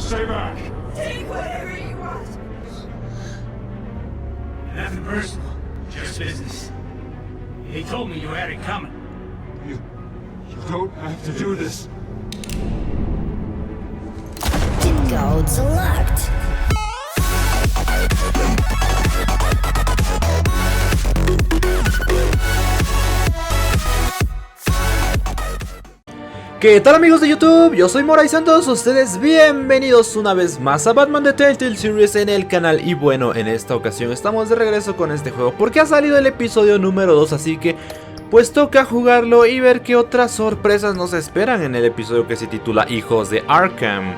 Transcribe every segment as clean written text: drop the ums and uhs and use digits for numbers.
stay back. Take whatever you want. Nothing personal, just business. He told me you had it coming. You don't have to do this. Code select. ¿Qué tal amigos de YouTube? Yo soy Mora y sean todos ustedes bienvenidos una vez más a Batman de Telltale Series en el canal. Y bueno, en esta ocasión estamos de regreso con este juego porque ha salido el episodio número 2, así que pues toca jugarlo y ver qué otras sorpresas nos esperan en el episodio que se titula Hijos de Arkham.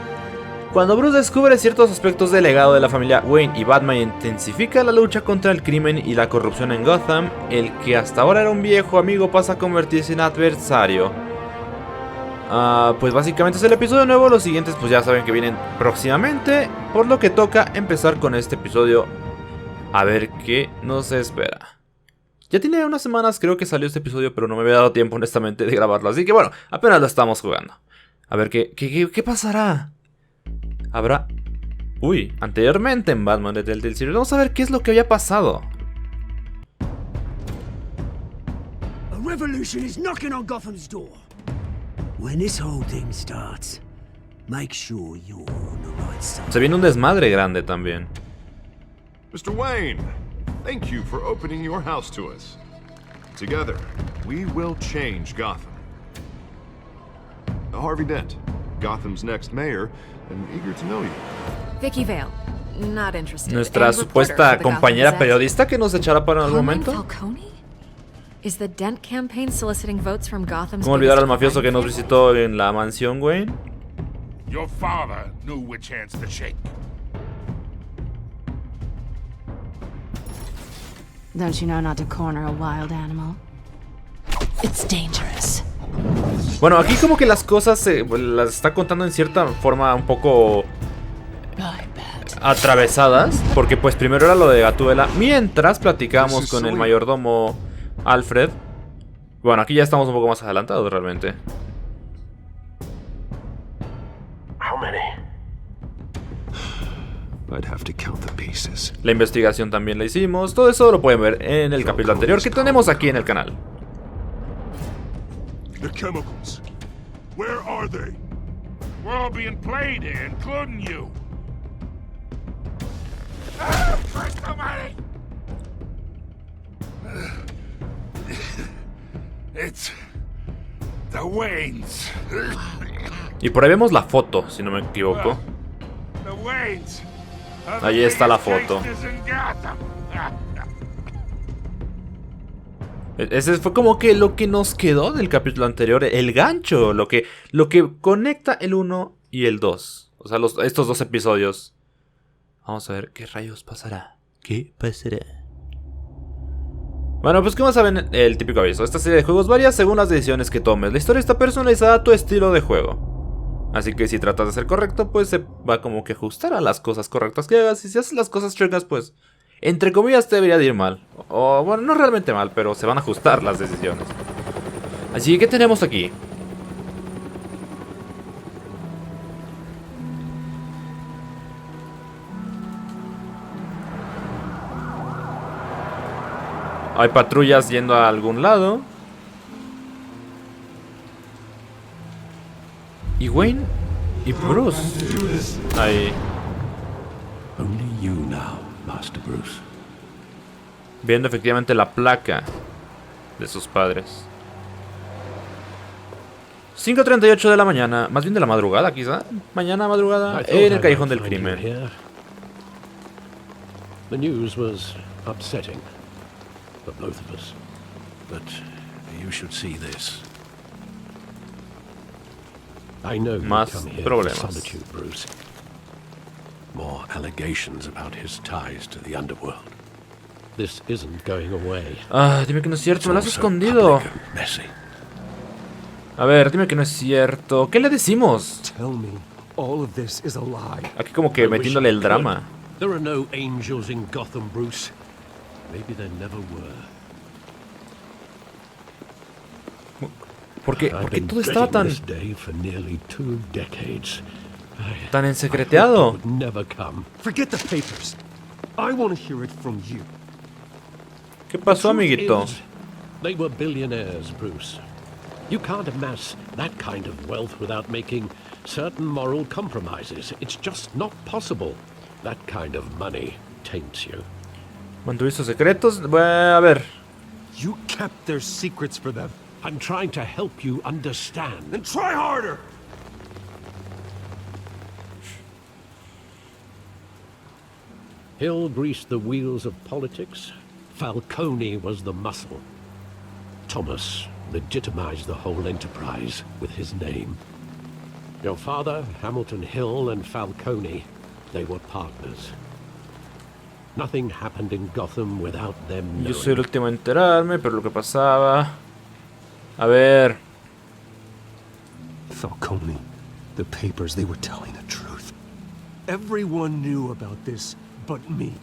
Cuando Bruce descubre ciertos aspectos del legado de la familia Wayne y Batman intensifica la lucha contra el crimen y la corrupción en Gotham, el que hasta ahora era un viejo amigo pasa a convertirse en adversario. Pues básicamente es el episodio nuevo, los siguientes pues ya saben que vienen próximamente, por lo que toca empezar con este episodio a ver qué nos espera. Ya tiene unas semanas creo que salió este episodio, pero no me había dado tiempo honestamente de grabarlo, así que bueno, apenas lo estamos jugando. A ver qué pasará. Habrá... Uy, anteriormente en Batman de Telltale Series, vamos a ver qué es lo que había pasado. A revolution is knocking on Gotham's door. When this whole thing starts, make sure you're on the right side. Se viene un desmadre grande también. Mr. Wayne, thank you for opening your house to us. Together, we will change Gotham. Harvey Dent, Gotham's next mayor, and eager to know you. Vicky Vale, not interested. Nuestra supuesta compañera periodista que nos echará para algún momento. Is the Dent campaign soliciting votes from Gotham's ¿Cómo olvidar al mafioso que nos visitó en la mansión Wayne? Your father knew which hands to shake. Don't you know not to corner a wild animal? It's dangerous. Bueno, aquí como que las cosas las está contando en cierta forma un poco atravesadas, porque pues primero era lo de Gatúbela, mientras platicábamos con el mayordomo Alfred. Bueno, aquí ya estamos un poco más adelantados realmente. La investigación también la hicimos. Todo eso lo pueden ver en el capítulo anterior que tenemos aquí en el canal. The chemicals. Where are they? We're all being played here, including you. First somebody. It's the Waynes. Y por ahí vemos la foto, si no me equivoco. The Waynes. Ahí está la foto. Ese fue como que lo que nos quedó del capítulo anterior, el gancho, lo que conecta el 1 y el 2. O sea, estos dos episodios. Vamos a ver qué rayos pasará. ¿Qué pasará? Bueno, pues como saben, el típico aviso. Esta serie de juegos varía según las decisiones que tomes. La historia está personalizada a tu estilo de juego. Así que si tratas de ser correcto, pues se va como que ajustar a las cosas correctas que hagas. Y si haces las cosas chuecas, pues entre comillas te debería de ir mal. O bueno, no realmente mal, pero se van a ajustar las decisiones. Así que, ¿qué tenemos aquí? Hay patrullas yendo a algún lado. Y Wayne y Bruce. Ahí. Only you now, Master Bruce. Viendo efectivamente la placa de sus padres. 5:38 de la mañana, más bien de la madrugada quizá. Mañana madrugada en el callejón del crimen. The news was upsetting for both of us, but you should see this. I know you come here for solitude, Bruce. More allegations about his ties to the underworld. This isn't going away. Dime que no es cierto, me lo has escondido. A ver, dime que no es cierto. ¿Qué le decimos? Aquí como que metiéndole el drama. There are no angels in Gotham, Bruce. Maybe there never were. ¿Por qué todo estaba tan... Tan ensecreteado. Would never come. Forget the papers. I want to hear it from you. ¿Qué pasó, The truth amiguito? is, they were billionaires, Bruce. You can't amass that kind of wealth without making certain moral compromises. It's just not possible. That kind of money taints you. ¿Mantuviste secretos? Bueno, a ver. You kept their secrets for them. I'm trying to help you understand. Then try harder! Hill greased the wheels of politics. Falcone was the muscle. Thomas legitimized the whole enterprise with his name. Your father, Hamilton Hill, and Falcone, they were partners. Nothing happened in Gotham without them Yo knowing. soy el último a enterarme, pero lo que pasaba... A ver... Falcone, the papers, they were telling the truth. Everyone knew about this but me.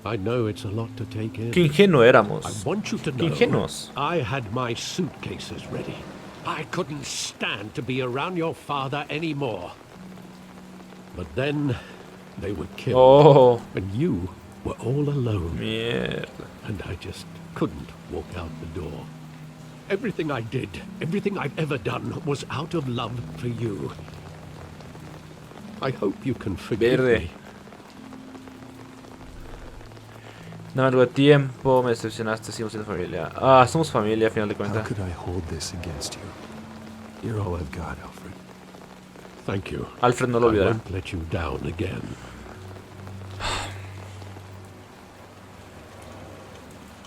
I know it's a lot to take in. Qué ingenuo éramos. I want you to Qué know ingenuos. I had my suitcases ready. I couldn't stand to be around your father anymore. But then they were killed. Oh, And you were all alone. mierda. And I just couldn't walk out the door. Everything I did, everything I've ever done was out of love for you. I hope you can forgive Verde. me. Dame algo de tiempo, me decepcionaste, seguimos siendo familia. Ah, somos familia, a final de How cuentas. could I hold this against you? You're all I've got, Alfred. Thank you. Alfred no lo I olvidará. won't let you down again.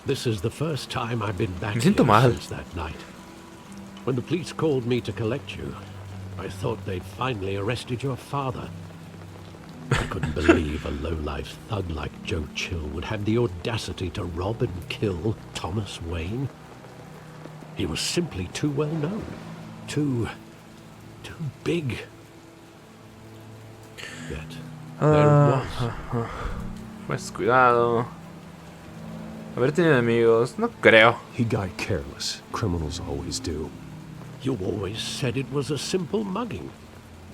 This is the first time I've been back Me siento here mal. since that night. When the police called me to collect you, I thought they'd finally arrested your father. I couldn't believe a low-life thug like Joe Chill would have the audacity to rob and kill Thomas Wayne. He was simply too well known. Too big. Yet, there it was. Pues cuidado. Haber tenido amigos, no creo. He got careless. Criminals always do. You always said it was a simple mugging.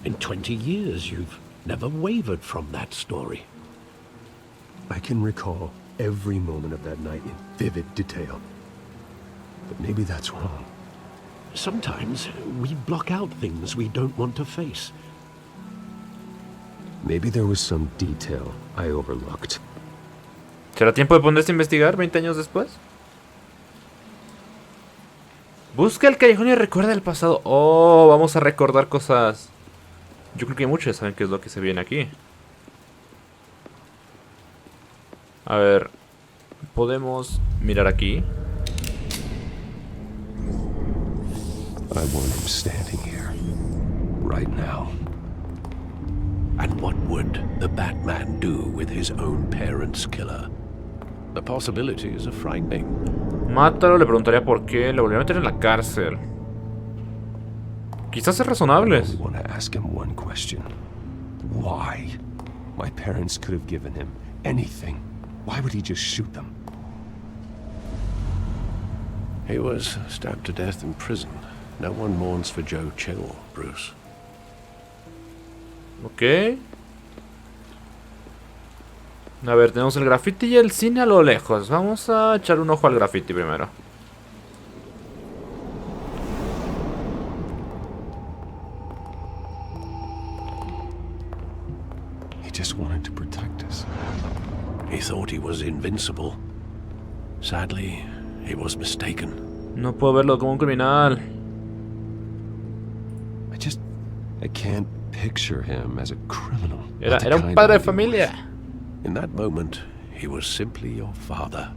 In 20 years, you've never wavered from that story. I can recall every moment of that night in vivid detail. But maybe that's wrong. Sometimes we block out things we don't want to face. Maybe there was some detail I overlooked. ¿Será tiempo de ponerse a investigar 20 años después? Busca el callejón y recuerda el pasado. Oh, vamos a recordar cosas. Yo creo que muchos saben qué es lo que se viene aquí. A ver, podemos mirar aquí. I want him standing here, right now. And what would the Batman do with his own parents' killer? The possibilities are frightening. Mátalo, le preguntaría por qué. Le volvería a meter en la cárcel. Quizás es razonable. I want to ask him one question. Why? My parents could have given him anything. Why would he just shoot them? He was stabbed to death in prison. No one mourns for Joe Chill, Bruce. Ok. A ver, tenemos el graffiti y el cine a lo lejos. Vamos a echar un ojo al graffiti primero. He just wanted to protect us. He thought he was invincible. Sadly, he was mistaken. No puedo verlo como un criminal. I can't picture him as a criminal. Era Not the un kind padre I de familia. In that moment, he was simply your father.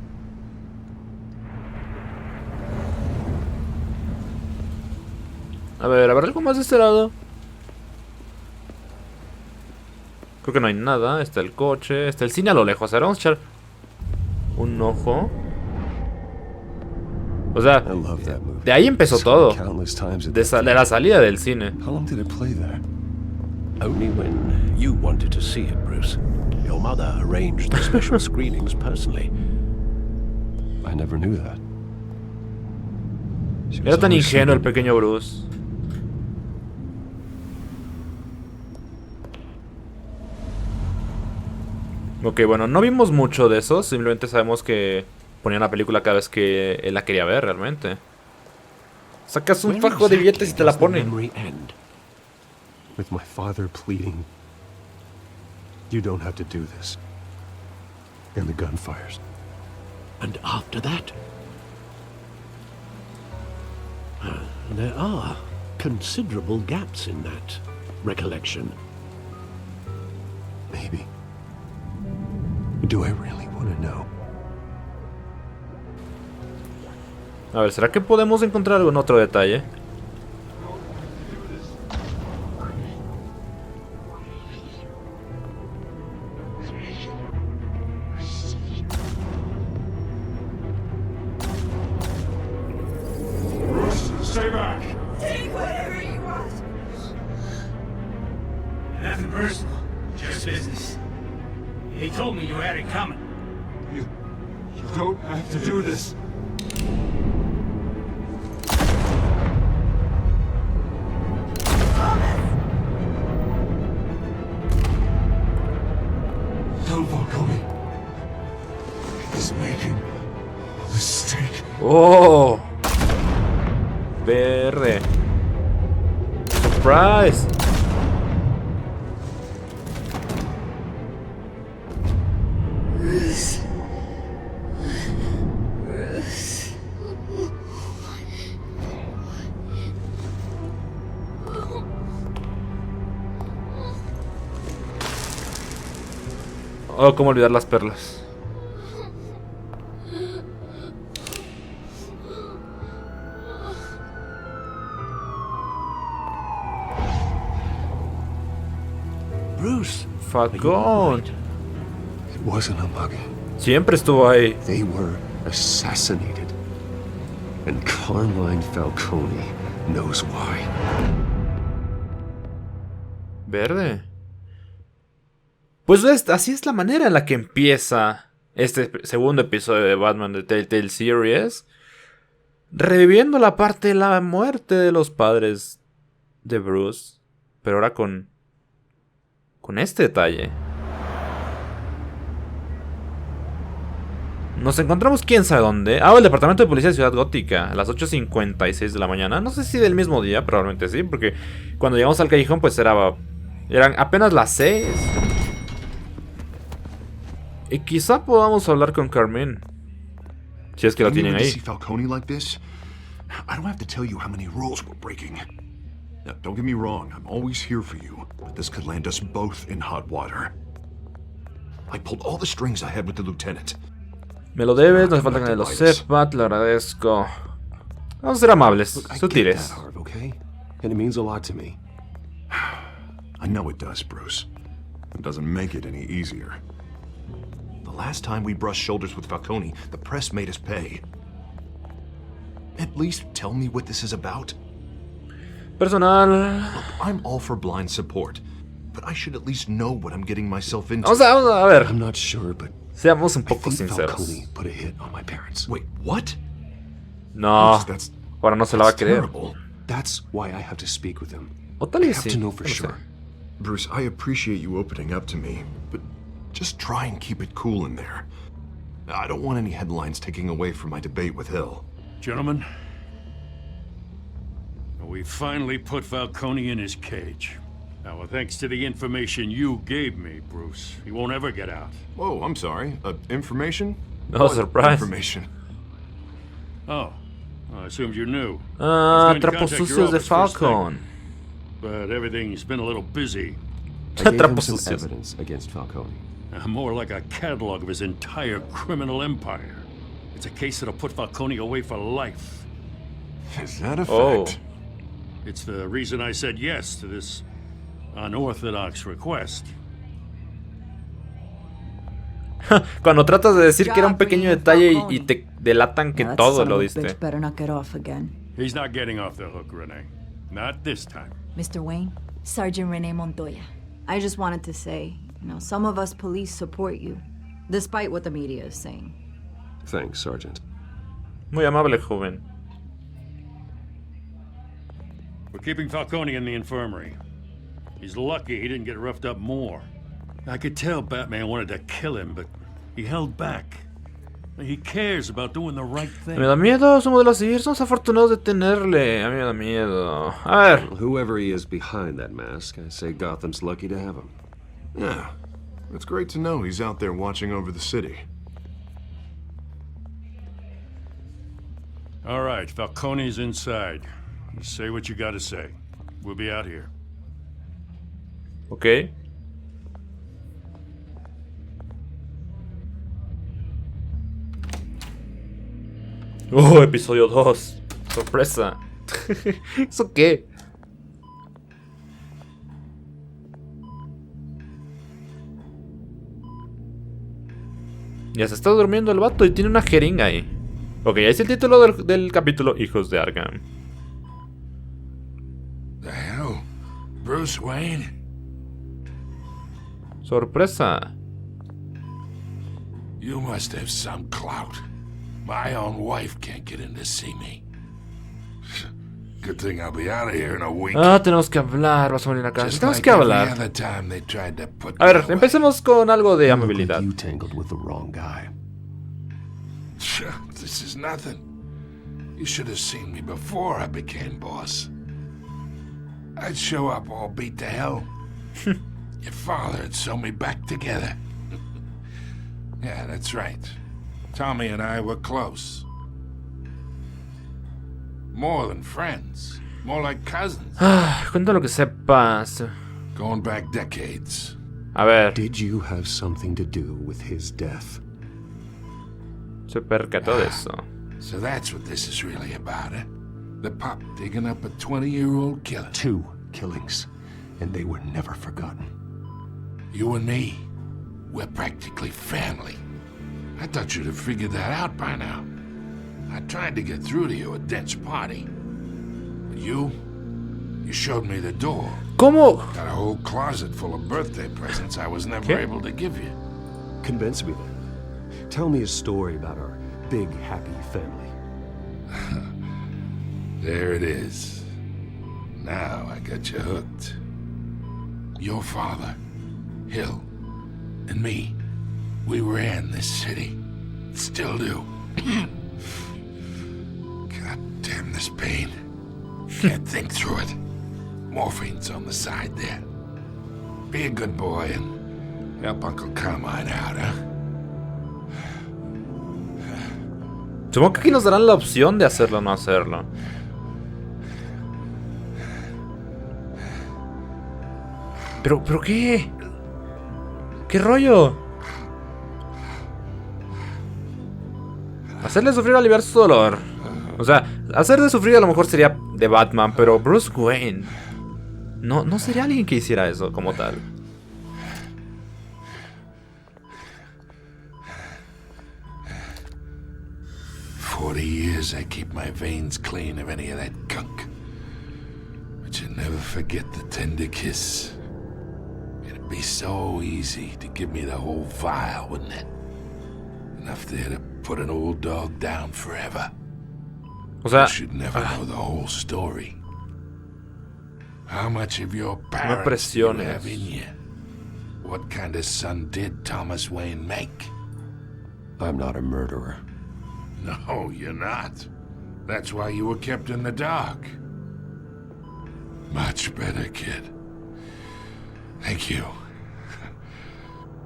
A ver, ¿habrá algo más de este lado? Creo que no hay nada. Está el coche, está el cine a lo lejos. Ahora vamos a echar un ojo. O sea, I love that movie. de ahí empezó Saw it todo. countless times at De the la salida del cine. How long did it play there? Only when you wanted to see it, Bruce. Your mother arranged the special screenings personally. I never knew that. She Era was tan always ingenuo el somebody- pequeño Bruce. Ok, bueno, no vimos mucho de eso. Simplemente sabemos que ponían la película cada vez que él la quería ver realmente. Sacas un fajo de billetes y te la ponen. With my father pleading, you don't have to do this. And the gunfires. And after that? There are considerable gaps in that recollection. Maybe. Do I really want to know? A ver, ¿será que podemos encontrar algún otro detalle? Stay back! Take whatever you want. Nothing personal, just business. He told me you had it coming. You don't have to do this. Don't follow me. He's making a mistake. ¡Oh! Verde. Surprise. Oh, cómo olvidar las perlas. Bruce. Falcón. It wasn't a mug. Siempre estuvo ahí. They were assassinated. And Carmine Falcone knows why. Verde. Pues así es la manera en la que empieza este segundo episodio de Batman de Telltale Series. Reviviendo la parte de la muerte de los padres de Bruce. Pero ahora con este detalle. Nos encontramos quién sabe dónde. El departamento de policía de Ciudad Gótica. A las 8:56 de la mañana. No sé si del mismo día, probablemente sí. Porque cuando llegamos al callejón pues eran apenas las 6. Y quizá podamos hablar con Carmine. Si es que la tienen ahí. Falcone like this? I don't have to tell you how many rules we're breaking. Now, don't get me wrong, I'm always here for you, but this could land us both in hot water. I pulled all the strings I had with the lieutenant. Me lo debes, no hace falta que me lo sepa, te lo agradezco. Vamos a ser amables, sutiles. Okay? And it means a lot to me. I know it does, Bruce. It doesn't make it any easier. The last time we brushed shoulders with Falcone, the press made us pay. At least tell me what this is about. Personal. Look, I'm all for blind support, but I should at least know what I'm getting myself into. Vamos a ver. I'm not sure, but seamos un poco sinceros. Falcone put a hit on my parents. Wait, what? No. Ahora no se la va a creer. Terrible. That's why I have to speak with him. O tal I vez have sí. to know for sure. Bruce, I appreciate you opening up to me, but just try and keep it cool in there. I don't want any headlines taking away from my debate with Hill. Gentlemen, we finally put Falcone in his cage. Now, thanks to the information you gave me, Bruce, he won't ever get out. Oh, I'm sorry. Information? No, What surprise. Information? Oh, I assumed you knew. Trapos sucios de Falcon. But everything's been a little busy. I gave him Trapos some sucios. evidence against Falcone. More like a catalog of his entire criminal empire. It's a case that'll put Falcone away for life. Is that a Oh. fact? It's the reason I said yes to this unorthodox request. Cuando tratas de decir que era un pequeño detalle y te delatan que todo lo diste. Better not get off again. He's not getting off the hook, Renee. Not this time. Mr. Wayne, Sergeant Renee Montoya. I just wanted to say, some of us police support you, despite what the media is saying. Thanks, Sergeant. Muy amable, joven. We're keeping Falcone in the infirmary. He's lucky he didn't get roughed up more. I could tell Batman wanted to kill him, but he held back. He cares about doing the right thing. Me da miedo su modelo a seguir. Somos afortunados de tenerle. A mí me da miedo. A ver. Well, whoever he is behind that mask, I say Gotham's lucky to have him. Yeah, it's great to know he's out there watching over the city. All right, Falcone's inside. You say what you gotta say. We'll be out here. Ok. Oh, episodio 2. Sorpresa. ¿Eso qué? Ya se está durmiendo el vato y tiene una jeringa ahí. Ok, ahí es el título del capítulo Hijos de Arkham. The hell? Bruce Wayne? Sorpresa. You must have some clout. My own wife can't get in to see me. Good thing I'll be out of here in a week. Ah, tenemos que hablar. Vas a morir acá. Just Tenemos like que every hablar. other time they tried to put A ver, me away. empecemos con algo de amabilidad. You tangled with the wrong guy. This is nothing. You should have seen me before I became boss. I'd show up all beat to hell. Your father had sewn me back together. Yeah, that's right. Tommy and I were close. More than friends. More like cousins. Ah, cuenta lo que sepas. Going back decades. A ver. Did you have something to do with his death? Se percató de eso. So that's what this is really about, eh? The pup digging up a 20-year-old killer. 2 killings, and they were never forgotten. You and me, we're practically family. I thought you'd have figured that out by now. I tried to get through to you at Dent's party. But you showed me the door. ¿Cómo? Got a whole closet full of birthday presents I was never able to give you. Convince me then. Tell me a story about our big, happy family. There it is. Now I got you hooked. Your father, Hill, and me, we ran this city. Still do. God damn this pain. Can't think through it. Morphine's on the side there. Be a good boy and help Uncle Carmine out, huh? Supongo que aquí nos darán la opción de hacerlo o no hacerlo. ¿Pero qué? ¿Qué rollo? Hacerle sufrir o aliviar su dolor. O sea, hacerle sufrir a lo mejor sería de Batman, pero Bruce Wayne no sería alguien que hiciera eso como tal. For 40 years I keep my veins clean of any of that gunk. But you never forget the tender kiss. It'd be so easy to give me the whole vial, wouldn't it? Enough there to put an old dog down forever. O sea, you should never know the whole story. How much of your parents do you have in you? What kind of son did Thomas Wayne make? I'm not a murderer. No, you're not. That's why you were kept in the dark. Much better, kid. Thank you.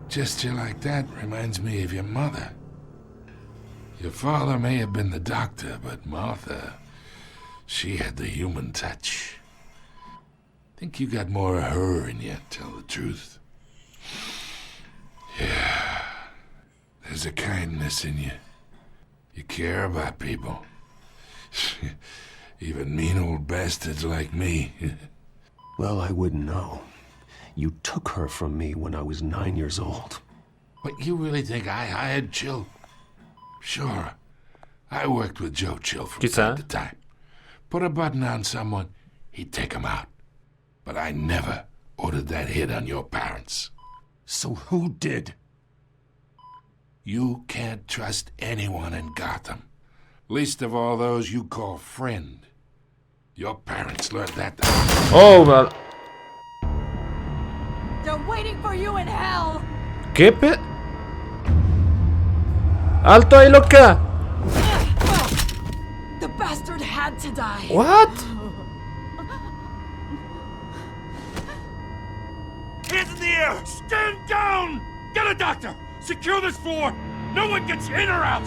Gesture like that reminds me of your mother. Your father may have been the doctor, but Martha, she had the human touch. Think you got more of her in you, tell the truth. Yeah. There's a kindness in you. You care about people. Even mean old bastards like me. Well, I wouldn't know. You took her from me when I was 9 years old. What, you really think I hired Chill? Sure. I worked with Joe Chill from time to time. Put a button on someone, he'd take him out. But I never ordered that hit on your parents. So who did? You can't trust anyone in Gotham. Least of all those you call friend. Your parents learned that. Oh, well. They're waiting for you in hell. ¿Qué ¡Alto ahí, loca! The bastard had to die. What? Hands in the air! Stand down! Get a doctor! Secure this floor! No one gets in or out!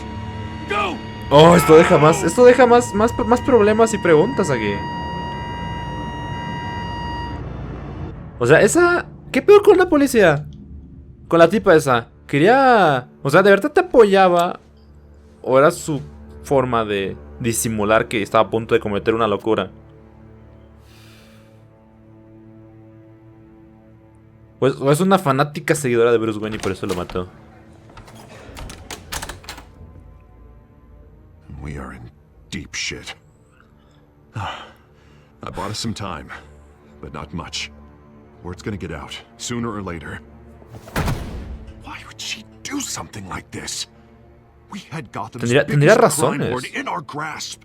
Go! Oh, esto deja más problemas y preguntas aquí. O sea, esa... ¿Qué peor con la policía? Con la tipa esa. Quería... O sea, ¿de verdad te apoyaba? ¿O era su forma de disimular que estaba a punto de cometer una locura? Pues, o es una fanática seguidora de Bruce Wayne y por eso lo mató. We are in deep shit. I bought us some time, but not much. Word's gonna get out, sooner or later. Why would she do something like this? We had Gotham's biggest crime lord in our grasp.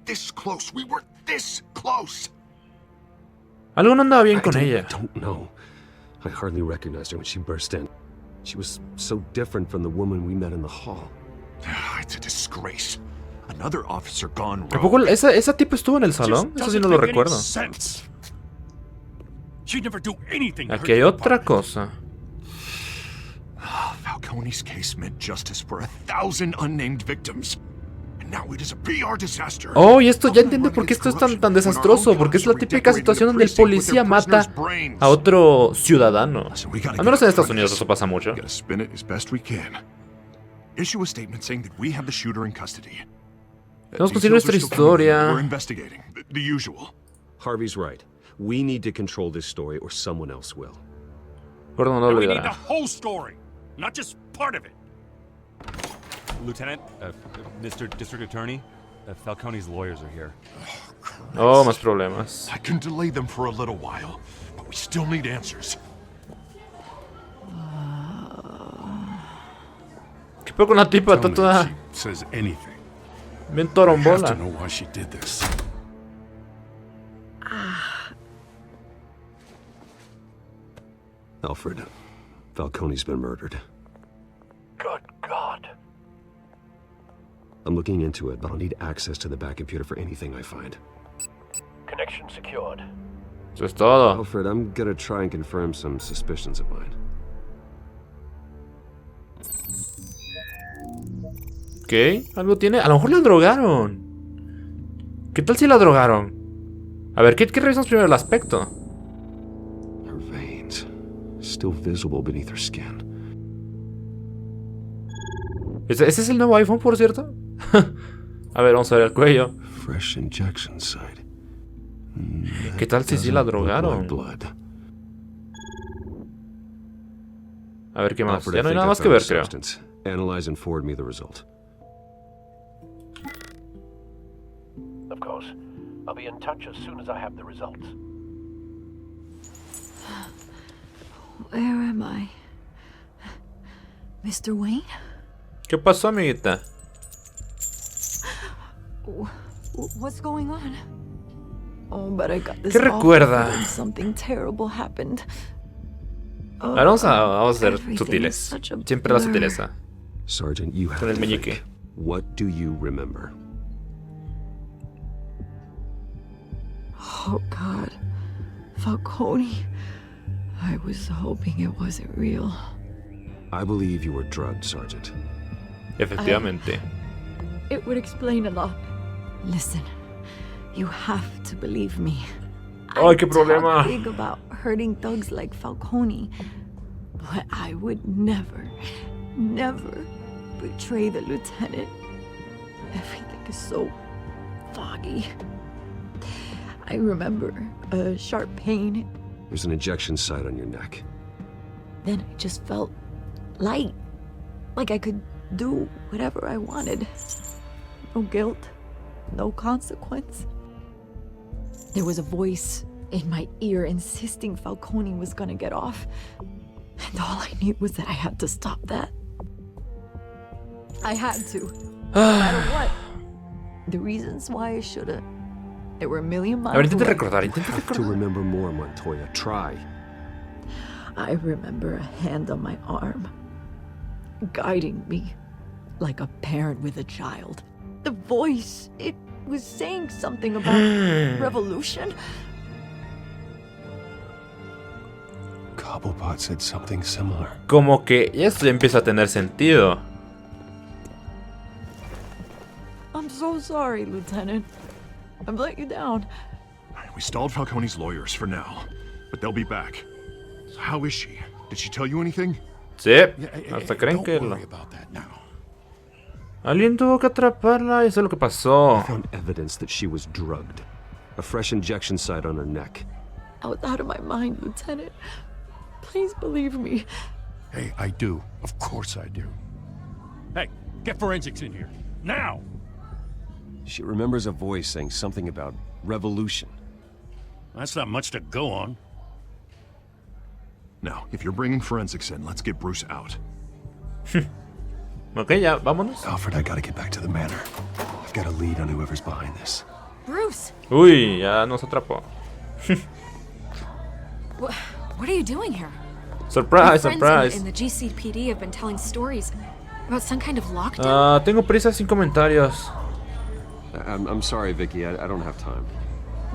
This close, we were this close. Algo no andaba bien con ella. I don't know. I hardly recognized her when she burst in. She was so different from the woman we met in the hall. It's a disgrace. Another officer gone ¿A poco rogue. esa tipa estuvo en el salón? Eso sí no lo recuerdo. Aquí hay otra cosa. Falcone's case meant justice for 1,000 unnamed victims. And now it is a PR disaster. Oh, y esto ya entiendo por qué esto es tan desastroso. Porque es la típica situación donde el policía mata a otro ciudadano. Al menos en Estados Unidos eso pasa mucho. Issue a statement saying that we have the shooter in custody. Tenemos que conseguir nuestra historia. We're investigating. The usual. Harvey's right. We need to control this story or someone else will. Gordon no lo We need the olvidará. whole story, not just part of it. Lieutenant, Mr. District Attorney, Falcone's lawyers are here. Oh, más problemas. I can delay them for a little while, but we still need answers. ¿Qué peor con la tipa? Está toda Says anything. bien I have to torombola. know why she did this. Alfred, Falcone's been murdered. Good God. I'm looking into it, but I'll need access to the back computer for anything I find. Connection secured. Eso es todo. Alfred, I'm gonna try and confirm some suspicions of mine. ¿Qué? ¿Algo tiene? A lo mejor la drogaron. ¿Qué tal si la drogaron? A ver, ¿qué revisamos primero? El aspecto. Her veins, still visible beneath her skin. ¿Ese es el nuevo iPhone, por cierto? A ver, vamos a ver el cuello. Fresh injection site. ¿Qué tal si sí la drogaron? A ver, ¿qué más? Alfred, Ya no hay I think nada I más que found ver, the creo. substance. Analyze and forward me the result. Of course. I'll be in touch as soon as I have the results. Where am I? Mr. Wayne? ¿Qué pasó, amiguita? What's going on? Oh, but I got this. ¿Qué recuerda? awful feeling something terrible happened. A ver, vamos a ser everything is sutiles. such a Siempre la blur. sutileza. Sergeant, you have Con el to meñique. think. What do you remember? Oh, God. Falcone. I was hoping it wasn't real. I believe you were drugged, Sergeant. Efectivamente. It would explain a lot. Listen, you have to believe me. Ay, qué problema. I big about hurting thugs like Falcone, but I would never betray the lieutenant. Everything is so foggy. I remember a sharp pain. There's an injection site on your neck. Then I just felt light, like I could do whatever I wanted. No guilt, no consequence. There was a voice in my ear insisting Falcone was gonna get off. And all I knew was that I had to stop that. I had to. No matter what. The reasons why I should've. There were a million miles A ver, intenta away. recordar, You have to remember more, Montoya. Try. I remember a hand on my arm, guiding me like a parent with a child. The voice, it was saying something about revolution. Cobblepot said something similar. Como que esto ya empieza a tener sentido. I'm so sorry, Lieutenant. I've let you down. We stalled Falcone's lawyers for now, but they'll be back. So how is she? Did she tell you anything? Sí, hasta creen que alguien tuvo que atraparla y eso es lo que pasó. I found evidence that she was drugged. A fresh injection site on her neck. I was out of my mind, Lieutenant. Please believe me. Hey, I do. Of course I do. Hey, get forensics in here. Now! She remembers a voice saying something about revolution. That's not much to go on. Now, if you're bringing forensics in, let's get Bruce out. Ok, ya, vámonos. Alfred, I gotta get back to the manor. I've got a lead on whoever's behind this. Bruce! Uy, ya nos atrapó. What are you doing here? Surprise, My surprise. friends in the GCPD have been telling stories about some kind of lockdown. Tengo prisa sin comentarios. I'm sorry, Vicky. I don't have time.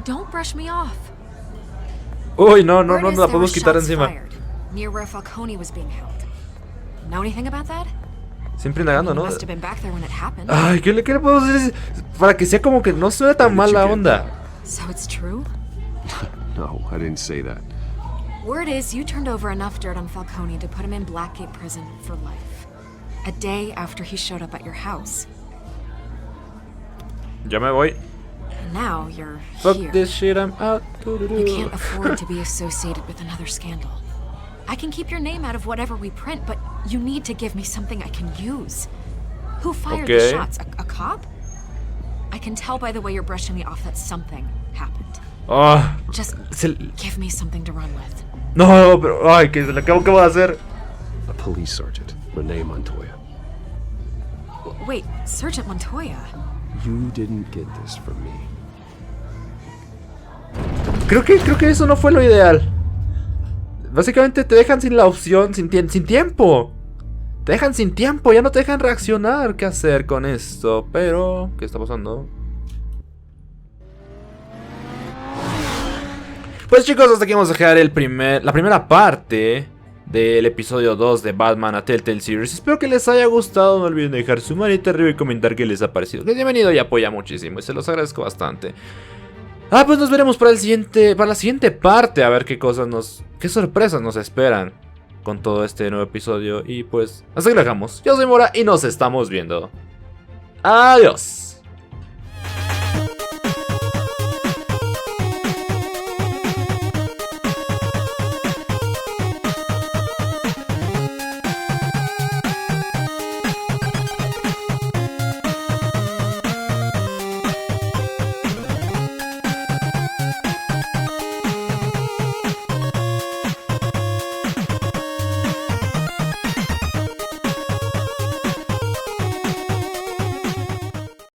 Don't brush me off. Uy, no la Word is there were podemos quitar shots encima. fired near where Falcone was being held. Know anything about that? Siempre indagando, You ¿no? must have been back there when it happened. Ay, ¿qué le podemos decir? Para que sea como que no suene tan mal la onda. So it's true? No, I didn't say that. Word is you turned over enough dirt on Falcone to put him in Blackgate Prison for life. A day after he showed up at your house. Ya me voy. And now you're Fuck here. this shit, I'm out. You can't afford to be associated with another scandal. I can keep your name out of whatever we print, but you need to give me something I can use. Who fired the Okay. shots? A cop? I can tell by the way you're brushing me off that something happened. Oh, Just give me something to run with. no, pero ay, que se le acabó, ¿qué va a hacer? A police sergeant, Renee Montoya. Wait, Sergeant Montoya? You didn't get this from me. Creo que eso no fue lo ideal. Básicamente te dejan sin la opción, sin tiempo. Te dejan sin tiempo, ya no te dejan reaccionar. ¿Qué hacer con esto? Pero, ¿qué está pasando? Pues chicos, hasta aquí vamos a dejar la primera parte del episodio 2 de Batman a Telltale Series. Espero que les haya gustado. No olviden dejar su manita arriba y comentar qué les ha parecido. Bienvenido y apoya muchísimo y se los agradezco bastante. Pues nos veremos para la siguiente parte. A ver qué sorpresas nos esperan con todo este nuevo episodio. Y pues, hasta que lo dejamos. Yo soy Mora y nos estamos viendo. Adiós.